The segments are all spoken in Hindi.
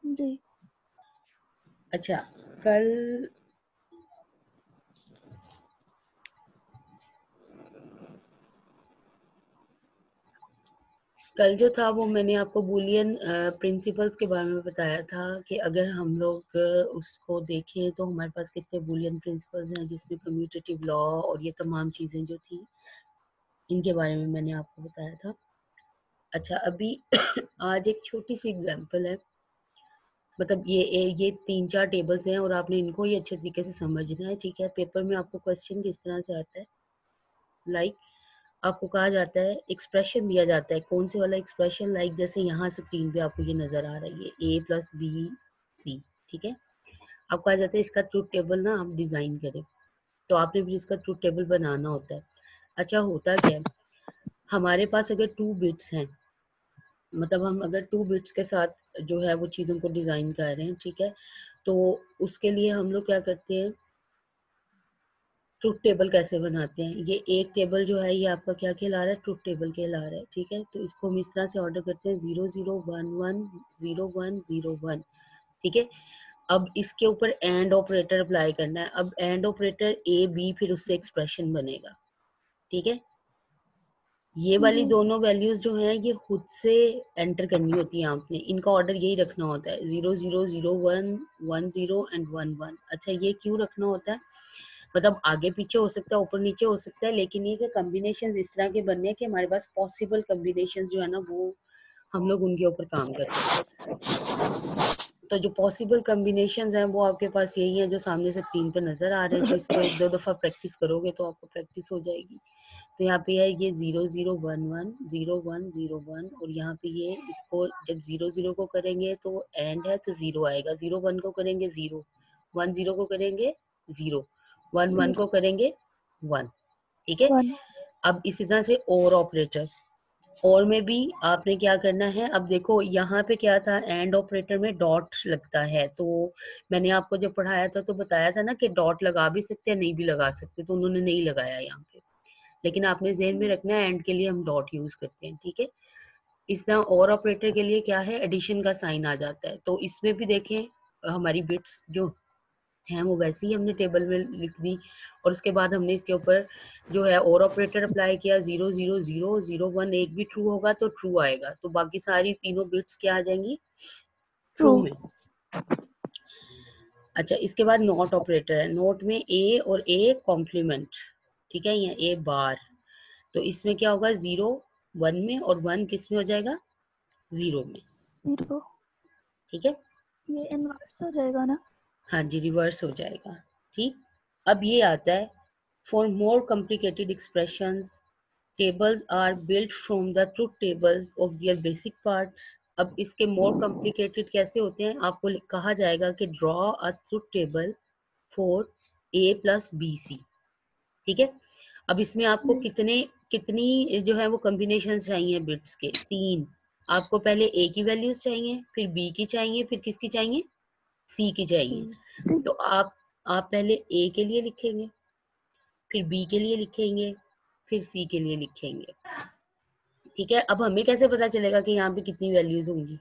जी। अच्छा, कल जो था वो मैंने आपको बूलियन प्रिंसिपल्स के बारे में बताया था कि अगर हम लोग उसको देखें तो हमारे पास कितने बूलियन प्रिंसिपल्स हैं, जिसमें कम्यूटेटिव लॉ और ये तमाम चीज़ें जो थी इनके बारे में मैंने आपको बताया था। अच्छा, अभी आज एक छोटी सी एग्जांपल है, मतलब ये 3-4 टेबल्स हैं और आपने इनको ही अच्छे तरीके से समझना है, ठीक है। पेपर में आपको क्वेश्चन किस तरह से आता है, लाइक आपको कहा जाता है, एक्सप्रेशन दिया जाता है, कौन से वाला एक्सप्रेशन, लाइक जैसे यहाँ स्क्रीन पे आपको ये नजर आ रही है A+B+C, ठीक है। आपको कहा जाता है इसका ट्रूथ टेबल ना आप डिजाइन करें, तो आपने फिर इसका ट्रूथ टेबल बनाना होता है। अच्छा, होता क्या है, हमारे पास अगर 2 बिट्स हैं, मतलब हम अगर 2 बिट्स के साथ जो है वो चीज़ों को डिज़ाइन कर रहे हैं, ठीक है, तो उसके लिए हम लोग क्या करते हैं, ट्रूथ टेबल कैसे बनाते हैं। ये एक टेबल जो है ये आपका क्या कहला रहा है, ट्रूथ टेबल कहला रहा है, ठीक है। तो इसको हम इस तरह से ऑर्डर करते हैं 00110101, ठीक है। अब इसके ऊपर एंड ऑपरेटर अप्लाई करना है। अब एंड ऑपरेटर ए बी फिर उससे एक्सप्रेशन बनेगा, ठीक है। ये वाली जी। दोनों वैल्यूज जो हैं ये खुद से एंटर करनी होती है आपने, इनका ऑर्डर यही रखना होता है 000110 एंड 11। अच्छा, ये क्यों रखना होता है, मतलब आगे पीछे हो सकता है, ऊपर नीचे हो सकता है, लेकिन ये कि कॉम्बिनेशन इस तरह के बनने हैं कि हमारे पास पॉसिबल कॉम्बिनेशन जो है ना वो हम लोग उनके ऊपर काम कर सकें। तो जो पॉसिबल कॉम्बिनेशंस हैं वो आपके पास यही हैं जो सामने से स्क्रीन पर नजर आ रहे हैं। तो इसको 1-2 दफा प्रैक्टिस करोगे तो आपको प्रैक्टिस हो जाएगी। तो यहाँ पे है ये 0011 0101 और यहाँ पे ये इसको जब 00 को करेंगे तो एंड है तो 0 आएगा, 01 को करेंगे 0, 10 को करेंगे 0, 11 को 0 करेंगे 1, ठीक है। 1। अब इसी तरह से और ऑपरेटर, और में भी आपने क्या करना है, अब देखो यहाँ पे क्या था, एंड ऑपरेटर में डॉट लगता है, तो मैंने आपको जब पढ़ाया था तो बताया था ना कि डॉट लगा भी सकते हैं नहीं भी लगा सकते, तो उन्होंने नहीं लगाया यहाँ पे, लेकिन आपने ज़हन में रखना है एंड के लिए हम डॉट यूज करते हैं, ठीक है। इस तरह और ऑपरेटर के लिए क्या है, एडिशन का साइन आ जाता है। तो इसमें भी देखें हमारी बिट्स जो हैं वो वैसे ही हमने टेबल में लिख दी, और उसके बाद हमने इसके ऊपर जो है और ऑपरेटर अप्लाई किया, 000001 एक भी ट्रू होगा तो ट्रू आएगा, तो बाकी सारी तीनों बिट्स क्या आ जाएंगी, ट्रू। ट्रू में। अच्छा, इसके बाद नॉट ऑपरेटर है, नोट में ए और ए कॉम्प्लीमेंट, ठीक है, या ए बार, तो इसमें क्या होगा, 0 1 में और 1 किस में हो जाएगा, 0 में, 0। ठीक है। ये इनवर्स हो जाएगा ना? हाँ जी, रिवर्स हो जाएगा, ठीक। अब ये आता है, for more complicated expressions tables are built from the truth tables of their basic parts। अब इसके मोर कॉम्प्लिकेटेड कैसे होते हैं, आपको कहा जाएगा कि draw a truth table for A+BC, ठीक है। अब इसमें आपको जी। कितनी जो है वो कॉम्बिनेशन चाहिए बिट्स के, 3। आपको पहले A की वैल्यूज चाहिए, फिर B की चाहिए, फिर किसकी चाहिए, C की सी। चाहिए। सी। तो आप पहले A के लिए लिखेंगे, फिर B के लिए लिखेंगे, फिर C के लिए लिखेंगे, ठीक है। अब हमें कैसे पता चलेगा कि यहाँ पे कितनी वैल्यूज होंगी,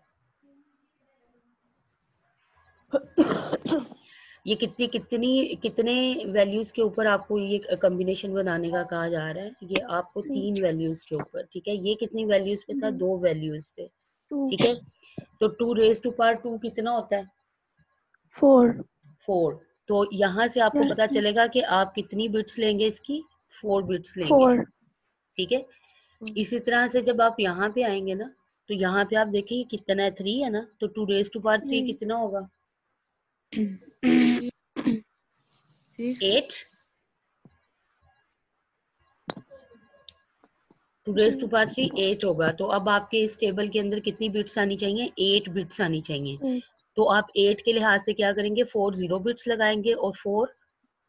ये कितने वैल्यूज के ऊपर आपको ये कॉम्बिनेशन बनाने का कहा जा रहा है, ये आपको 3 वैल्यूज के ऊपर, ठीक है। ये कितनी वैल्यूज पे था, जी। 2 वैल्यूज पे, 2। ठीक है। तो 2 raised to power 2 कितना होता है, 4। 4। तो यहाँ से आपको यस पता मैम। चलेगा कि आप कितनी बिट्स लेंगे, इसकी 4 बिट्स लेंगे, 4। ठीक है। इसी तरह से जब आप यहाँ पे आएंगे ना, तो यहाँ पे आप देखिए कितना है, 3 है ना, तो 2 raised to power 3 जी। कितना होगा, 6। 8। टू जी। रेज टू पावर 3 8 होगा। तो अब आपके इस टेबल के अंदर कितनी बिट्स आनी चाहिए, 8 बिट्स आनी चाहिए। 8। तो आप 8 के लिहाज से क्या करेंगे, 4 0 बिट्स लगाएंगे और 4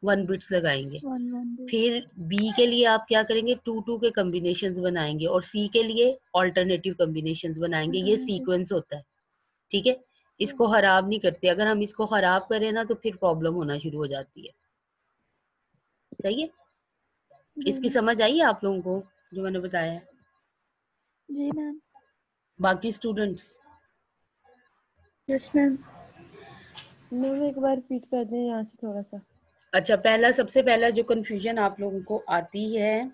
1 बिट्स लगाएंगे। 1 1 बिट। फिर बी के लिए आप क्या करेंगे, 2 2 के कॉम्बिनेशंस बनाएंगे, और सी के लिए ऑल्टरनेटिव कॉम्बिनेशंस बनाएंगे। ये अल्टरनेटिव। सीक्वेंस होता है, ठीक है। इसको खराब नहीं करते, अगर हम इसको खराब करें ना तो फिर प्रॉब्लम होना शुरू हो जाती है, सही है। जी इसकी मैम। समझ आई है आप लोगों को जो मैंने बताया है, जी मैम। बाकी स्टूडेंट्स। Yes ma'am. मैम एक बार रिपीट कर दें यहाँ से थोड़ा सा। अच्छा, सबसे पहला जो कंफ्यूजन आप लोगों को आती है,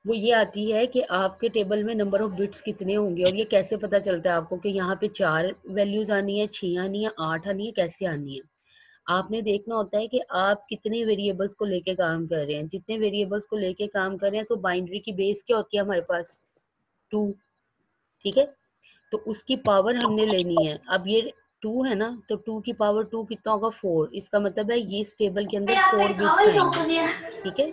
वो ये आती है कि आपके टेबल में नंबर ऑफ बिट्स कितने होंगे और ये कैसे पता चलता है आपको कि यहाँ पे 4 वैल्यूज आनी है, 6 आनी है, 8 आनी है, कैसे आनी है। आपने देखना होता है कि आप कितने वेरिएबल्स को लेके काम कर रहे हैं। जितने वेरिएबल्स को लेके काम कर रहे हैं तो बाइनरी की बेस क्या होती है हमारे पास, 2। ठीक है, तो उसकी पावर हमने लेनी है। अब ये 2 है ना, तो 2 की पावर 2 कितना होगा, 4। इसका मतलब है ये इस टेबल के अंदर 4 बिट्स आएंगे। ठीक है,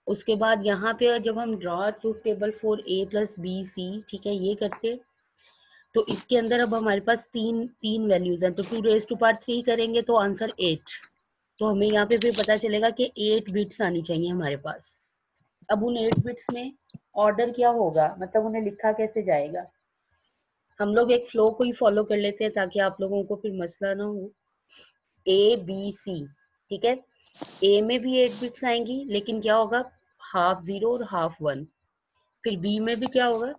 उसके बाद यहाँ पे जब हम draw truth table for A plus B C, ठीक है, ये करके, तो इसके अंदर अब हमारे पास तीन तीन वैल्यूज हैं, तो 2⁻³ करेंगे तो आंसर 8। तो हमें यहाँ पे फिर पता चलेगा कि 8 बिट्स आनी चाहिए हमारे पास। अब उन 8 बिट्स में ऑर्डर क्या होगा, मतलब उन्हें लिखा कैसे जाएगा। हम लोग एक फ्लो को ही फॉलो कर लेते हैं ताकि आप लोगों को फिर मसला ना हो। ए बी सी, ठीक है, ए में भी 8 बिट्स आएंगी, लेकिन क्या होगा, हाफ 0 और हाफ 1। फिर बी में भी क्या होगा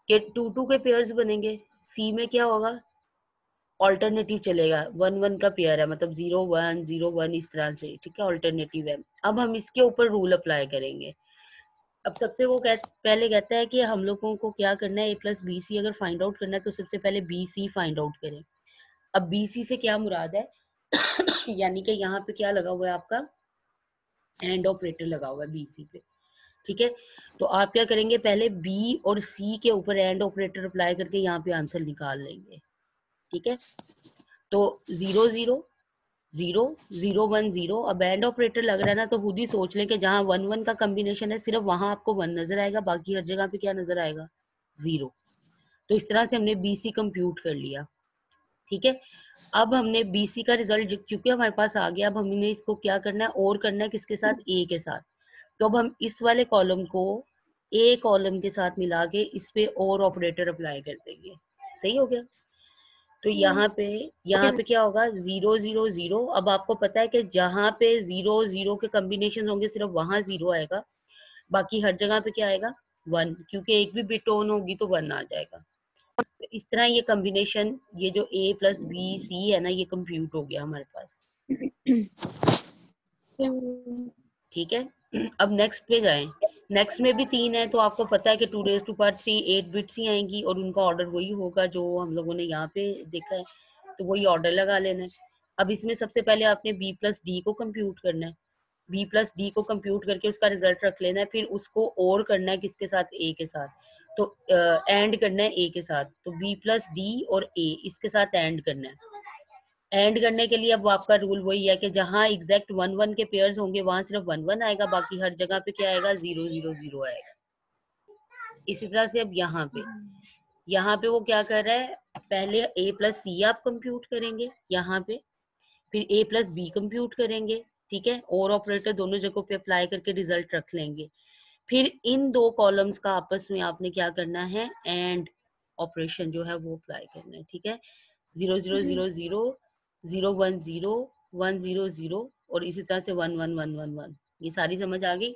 कि 2 के पेयर्स बनेंगे। सी में क्या होगा, ऑल्टरनेटिव चलेगा, 1 1 का पेयर है, मतलब 0 1 0 1 इस तरह से, ठीक है, ऑल्टरनेटिव है। अब हम इसके ऊपर रूल अप्लाई करेंगे। अब सबसे पहले कहता है कि हम लोगों को क्या करना है, ए प्लस बी सी अगर फाइंड आउट करना है तो सबसे पहले बी सी फाइंड आउट करें। अब बी सी से क्या मुराद है यानी कि यहाँ पे क्या लगा हुआ है आपका, एंड ऑपरेटर लगा हुआ है बी सी पे। ठीक है, तो आप क्या करेंगे, पहले बी और सी के ऊपर एंड ऑपरेटर अप्लाई करके यहाँ पे आंसर निकाल लेंगे। ठीक है, तो 0 0 0 0 1 0। अब एंड ऑपरेटर लग रहा है ना, तो खुद ही सोच लें कि जहाँ 1 1 का कॉम्बिनेशन है सिर्फ वहां आपको 1 नजर आएगा, बाकी हर जगह पे क्या नजर आएगा, 0। तो इस तरह से हमने बीसी कंप्यूट कर लिया। ठीक है, अब हमने बीसी का रिजल्ट चूंकि हमारे पास आ गया, अब हमने इसको क्या करना है, और करना है किसके साथ, ए के साथ। तो अब हम इस वाले कॉलम को ए कॉलम के साथ मिला के इस पे और ऑपरेटर अप्लाई कर देंगे। सही हो गया। तो यहाँ पे क्या होगा, 0 0 0। अब आपको पता है कि जहाँ पे 0 0 के कॉम्बिनेशन होंगे सिर्फ वहां 0 आएगा, बाकी हर जगह पे क्या आएगा, 1, क्योंकि एक भी बिट ऑन होगी तो 1 आ जाएगा। तो इस तरह ये कॉम्बिनेशन, ये जो ए प्लस बी सी है ना, ये कंप्यूट हो गया हमारे पास। ठीक है, अब नेक्स्ट पे जाएं। नेक्स्ट में भी 3 है, तो आपको पता है कि 2⁻³ 8 बिट्स ही आएंगी और उनका ऑर्डर वही होगा जो हम लोगों ने यहाँ पे देखा है, तो वही ऑर्डर लगा लेना है। अब इसमें सबसे पहले आपने बी प्लस डी को कंप्यूट करना है। बी प्लस डी को कंप्यूट करके उसका रिजल्ट रख लेना है, फिर उसको और करना है किसके साथ, ए के साथ। तो एंड करना है ए के साथ, तो बी प्लस डी और ए इसके साथ एंड करना है। एंड करने के लिए अब आपका रूल वही है कि जहां एग्जैक्ट 1 1 के पेयर्स होंगे वहां सिर्फ 1 1 आएगा, बाकी हर जगह पे क्या आएगा, 0 0 0 आएगा। इसी तरह से अब यहाँ पे वो क्या कर रहा है, पहले ए प्लस सी आप कंप्यूट करेंगे यहाँ पे, फिर ए प्लस बी कंप्यूट करेंगे। ठीक है, और ऑपरेटर दोनों जगहों पे अप्लाई करके रिजल्ट रख लेंगे। फिर इन दो कॉलम्स का आपस में आपने क्या करना है, एंड ऑपरेशन जो है वो अप्लाई करना है। ठीक है, 0 0 0 0 0 1 0 1 0 0 और इसी तरह से 1 1 1 1 1। ये सारी समझ आ गई।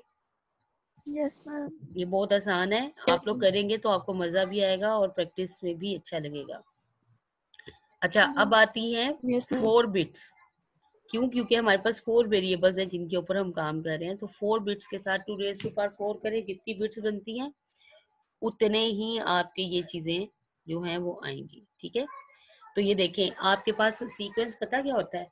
Yes ma'am. ये बहुत आसान है, आप लोग करेंगे तो आपको मजा भी आएगा और प्रैक्टिस में भी अच्छा लगेगा। अच्छा, अब आती है 4 बिट्स। क्यों, क्योंकि हमारे पास 4 वेरिएबल्स हैं जिनके ऊपर हम काम कर रहे हैं। तो 4 बिट्स के साथ 2⁻⁴ करें, जितनी बिट्स बनती हैं उतने ही आपके ये चीजें जो हैं वो आएंगी। ठीक है, तो ये देखें, आपके पास सीक्वेंस पता क्या होता है,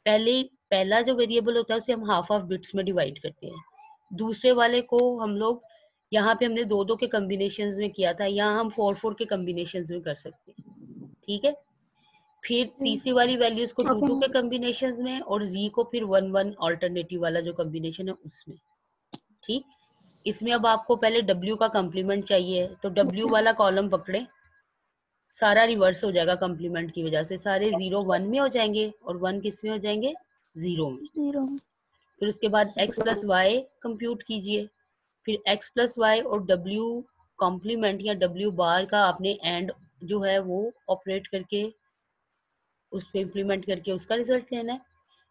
पहला जो वेरिएबल होता है उसे हम हाफ हाफ बिट्स में डिवाइड करते हैं। दूसरे वाले को हम लोग, यहाँ पे हमने 2 2 के कॉम्बिनेशंस में किया था, यहाँ हम 4 4 के कॉम्बिनेशंस में कर सकते हैं। ठीक है, फिर तीसरी वाली वैल्यूज को 2 2 के कॉम्बिनेशंस में, और जी को फिर 1 1 ऑल्टरनेटिव वाला जो कॉम्बिनेशन है उसमें। ठीक, इसमें अब आपको पहले W का कॉम्प्लीमेंट चाहिए, तो W वाला कॉलम पकड़े, सारा रिवर्स हो जाएगा कॉम्प्लीमेंट की वजह से, सारे 0 1 में हो जाएंगे और 1 किस में हो जाएंगे, 0 में। 0। फिर उसके बाद x प्लस वाई कंप्यूट कीजिए, फिर x प्लस वाई और W कॉम्प्लीमेंट या W बार का आपने एंड जो है वो ऑपरेट करके उस पर इम्प्लीमेंट करके उसका रिजल्ट लेना है।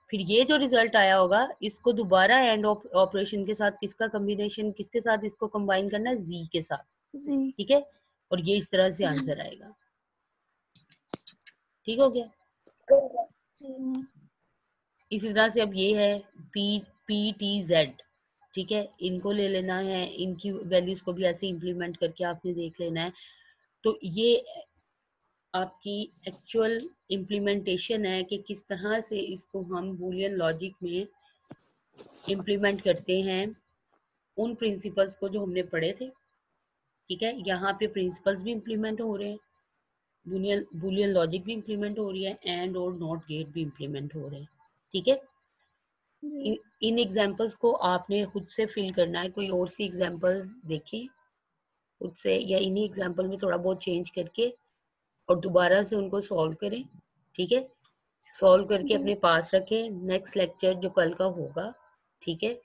फिर ये जो रिजल्ट आया होगा इसको दोबारा एंड ऑपरेशन के साथ किसका कॉम्बिनेशन, किसके साथ इसको कंबाइन करना है, जी के साथ, जी। ठीक है। और ये इस तरह से आंसर आएगा, ठीक हो गया। इसी तरह से अब ये है PTZ, ठीक है, इनको ले लेना है, इनकी वैल्यूज को भी ऐसे इंप्लीमेंट करके आपने देख लेना है। तो ये आपकी एक्चुअल इम्प्लीमेंटेशन है कि किस तरह से इसको हम बूलियन लॉजिक में इम्प्लीमेंट करते हैं, उन प्रिंसिपल्स को जो हमने पढ़े थे, ठीक है। यहाँ पे प्रिंसिपल्स भी इम्प्लीमेंट हो रहे हैं, बूलियन लॉजिक भी इम्प्लीमेंट हो रही है, एंड और नॉट गेट भी इम्प्लीमेंट हो रहे हैं, ठीक है। इन एग्जाम्पल्स को आपने खुद से फिल करना है, कोई और सी एग्जाम्पल्स देखें खुद से, या इन्हीं एग्जाम्पल में थोड़ा बहुत चेंज करके और दोबारा से उनको सॉल्व करें, ठीक है। सॉल्व करके अपने पास रखें, नेक्स्ट लेक्चर जो कल का होगा, ठीक है,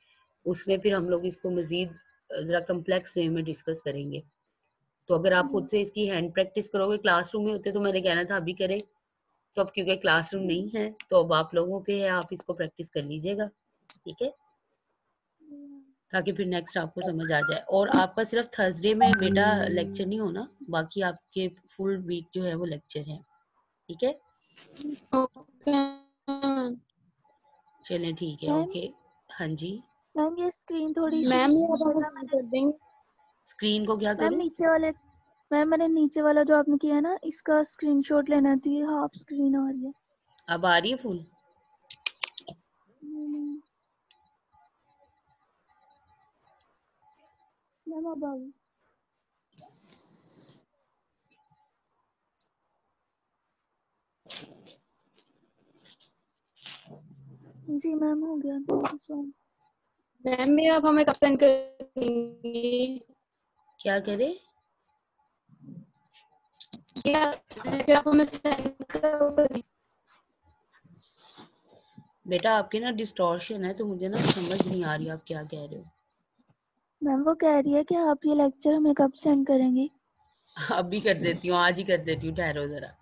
उसमें फिर हम लोग इसको मजीद ज़रा कम्प्लेक्स वे में डिस्कस करेंगे। तो अगर आप खुद से इसकी हैंड प्रैक्टिस करोगे, क्लासरूम में होते तो मैंने कहना था अभी करें, तो अब क्योंकि क्लासरूम नहीं है तो अब आप लोगों पे है, आप इसको प्रैक्टिस कर लीजिएगा, ठीक है, ताकि फिर नेक्स्ट आपको समझ आ जाए। और आपका सिर्फ थर्सडे में बेटा लेक्चर नहीं होना, बाकी आपके फुल वीक जो है वो लेक्चर है, ठीक है। चलें ठीक है, ओके। हाँ जी मैम ये स्क्रीन थोड़ी सी मैम ये आप कर देंगे। स्क्रीन को क्या मैम करें? नीचे वाले, मैम मैंने नीचे वाला जो आपने किया है ना, इसका स्क्रीनशॉट लेना है, तो ये हाफ स्क्रीन आ रही है। अब आ रही है फुल? मैम अब आ गई। जी मैम हो गया, thank you so much. Ma'am ये आप हमें कब सेंड कर देंगी? क्या करें? क्या आप हमें सेंड कर बेटा आपके ना डिस्टॉर्शन है, तो मुझे ना समझ नहीं आ रही आप क्या कह रहे हो। मैम वो कह रही है कि आप ये लेक्चर हमें कब सेंड करेंगी? अभी कर देती हूँ, आज ही कर देती हूँ, ठहरो जरा।